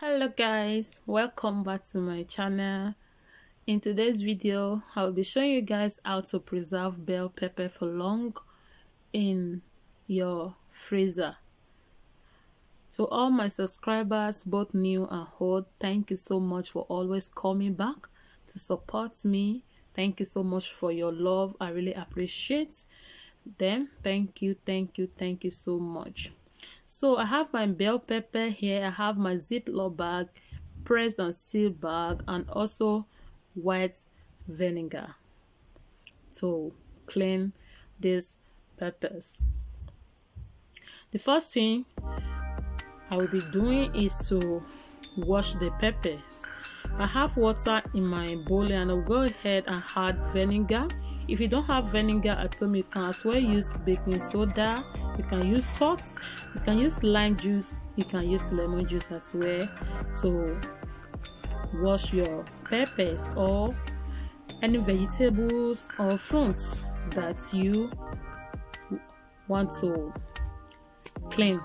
Hello guys, welcome back to my channel. In today's video I'll be showing you guys how to preserve bell pepper for long in your freezer. To all my subscribers, both new and old, thank you so much for always coming back to support me. Thank you so much for your love. I really appreciate them. Thank you so much. So I have my bell pepper here. I have my Ziploc bag, pressed and sealed bag, and also white vinegar to clean these peppers. The first thing I will be doing is to wash the peppers. I have water in my bowl and I'll go ahead and add vinegar. If you don't have vinegar at home, you can as well use baking soda, you can use salt, you can use lime juice, you can use lemon juice as well to wash your peppers or any vegetables or fruits that you want to clean.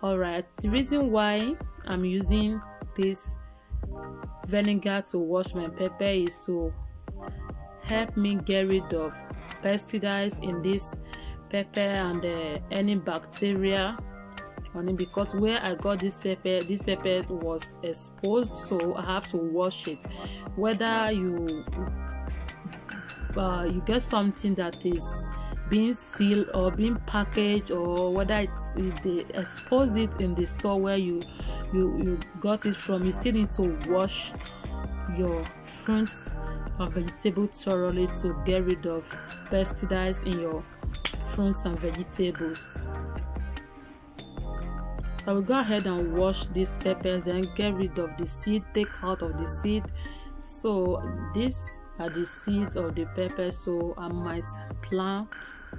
Alright, the reason why I'm using this vinegar to wash my pepper is to help me get rid of pesticides in this pepper and any bacteria on it, because where I got this pepper was exposed, so I have to wash it. Whether you get something that is being sealed or being packaged, or whether they expose it in the store where you got it from, you still need to wash your fruits and vegetables thoroughly to get rid of pesticides in your fruits and vegetables. So I will go ahead and wash these peppers and get rid of the seed, take out of the seed. So these are the seeds of the pepper, so I might plant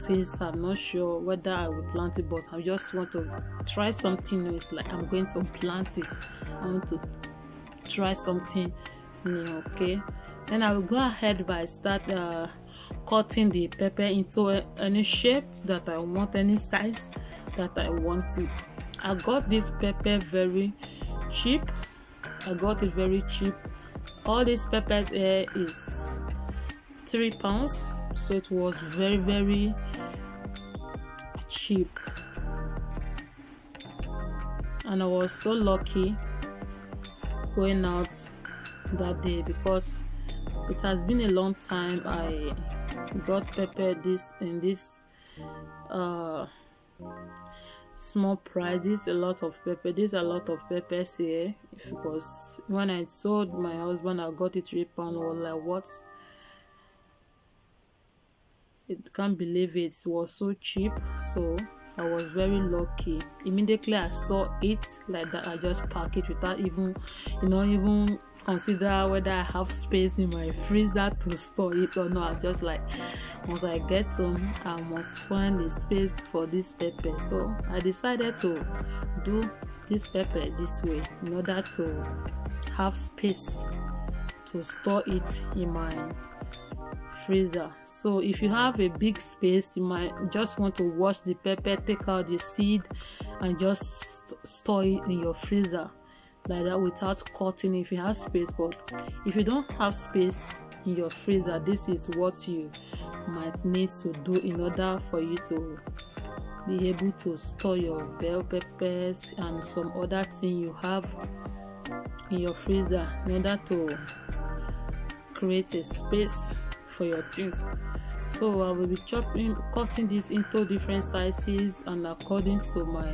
things. I'm not sure whether I will plant it, but I just want to try something new. It's like I'm going to plant it. I want to try something new. Okay, then I will go ahead by start cutting the pepper into any shape that I want, any size that I want it. I got this pepper very cheap. All these peppers here is 3 pounds, so it was very cheap, and I was so lucky going out that day because it has been a long time I got pepper in this small price. There's a lot of peppers here, because when I told my husband I got it 3 pounds, I was like, what? It can't believe it was so cheap. So I was very lucky. Immediately I saw it like that, I just packed it without even consider whether I have space in my freezer to store it or not. I just like, once I get home, I must find a space for this pepper. So I decided to do this pepper this way in order to have space to store it in my freezer. So if you have a big space, you might just want to wash the pepper, take out the seed, and just store it in your freezer like that without cutting if you have space. But if you don't have space in your freezer, this is what you might need to do in order for you to be able to store your bell peppers and some other thing you have in your freezer, in order to create a space for your things. So I will be cutting this into different sizes and according to my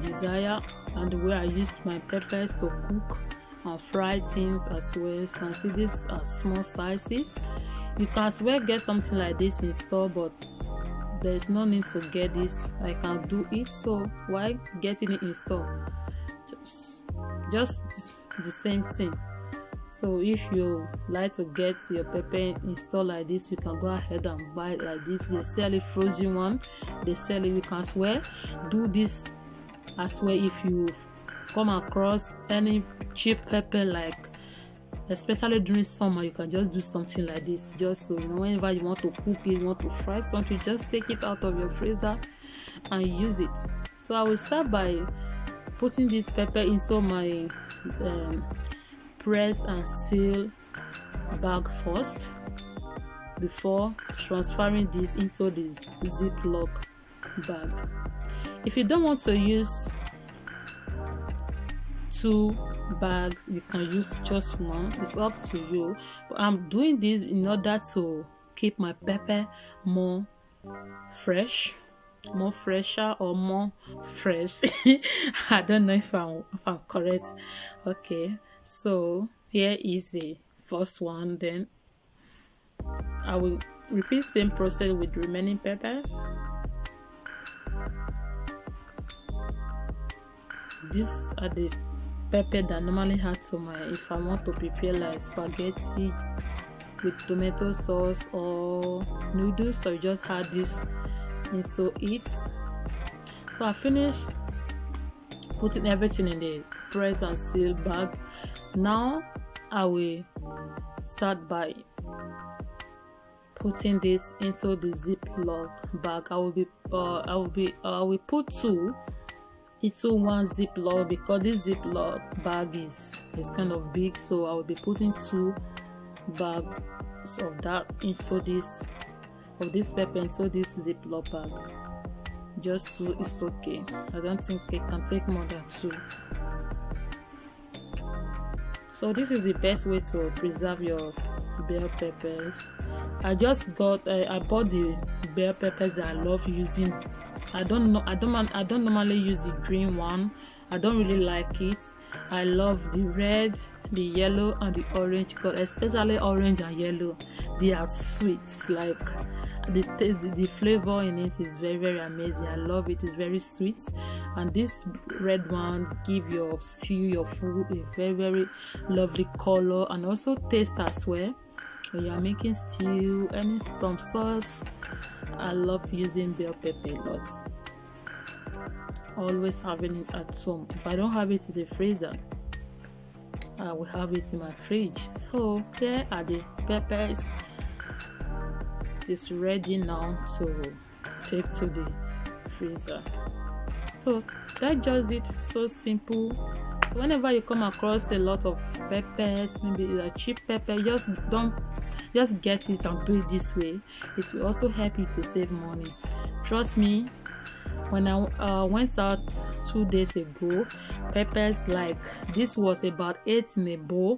desire and the way I use my peppers to cook and fry things as well. So you can see these are small sizes. You can as well get something like this in store, but there is no need to get this. I can do it, so why getting it in store? Just the same thing. So if you like to get your pepper in store like this, you can go ahead and buy it like this. They sell it frozen one, they sell it. You can as well do this as well if you come across any cheap pepper, like especially during summer. You can just do something like this, just so whenever you want to cook it, you want to fry something, just take it out of your freezer and use it. So I will start by putting this pepper into my press and seal bag first before transferring this into the Ziploc bag. If you don't want to use 2 bags, you can use just one. It's up to you, but I'm doing this in order to keep my pepper more fresher or more fresh. I don't know if I'm correct. Okay, so here is the first one. Then I will repeat same process with remaining peppers. These are the pepper that normally add to my, if I want to prepare like spaghetti with tomato sauce or noodles, so you just add this into it. So I finished putting everything in the press and seal bag. Now I will start by putting this into the Ziploc bag. I will put 2 into one Ziploc because this Ziploc bag is kind of big, so I will be putting 2 bags of that into this pepper into this Ziploc bag. Just 2 is okay. I don't think it can take more than 2. So this is the best way to preserve your bell peppers. I bought the bell peppers that I love using. I don't normally use the green one. I don't really like it. I love the red, the yellow, and the orange color, especially orange and yellow. They are sweet. Like the flavor in it is very, very amazing. I love it. It's very sweet. And this red one give your stew, your food a very, very lovely color and also taste as well. When you are making stew, some sauce, I love using bell pepper a lot. Always having it at home. If I don't have it in the freezer, I will have it in my fridge. So here are the peppers. It is ready now to take to the freezer. So that's just it. So simple. So whenever you come across a lot of peppers, maybe a cheap pepper, just get it and do it this way. It will also help you to save money. Trust me, when I went out 2 days ago, peppers like this was about 8 in a bowl.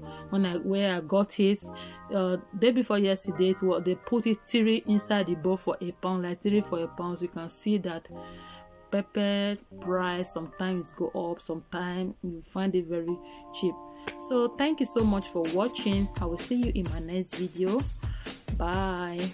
Where I got it day before yesterday, they put it 3 inside the bowl for £1, like 3 for £1. You can see that pepper price sometimes go up, sometimes you find it very cheap. So thank you so much for watching. I will see you in my next video. Bye.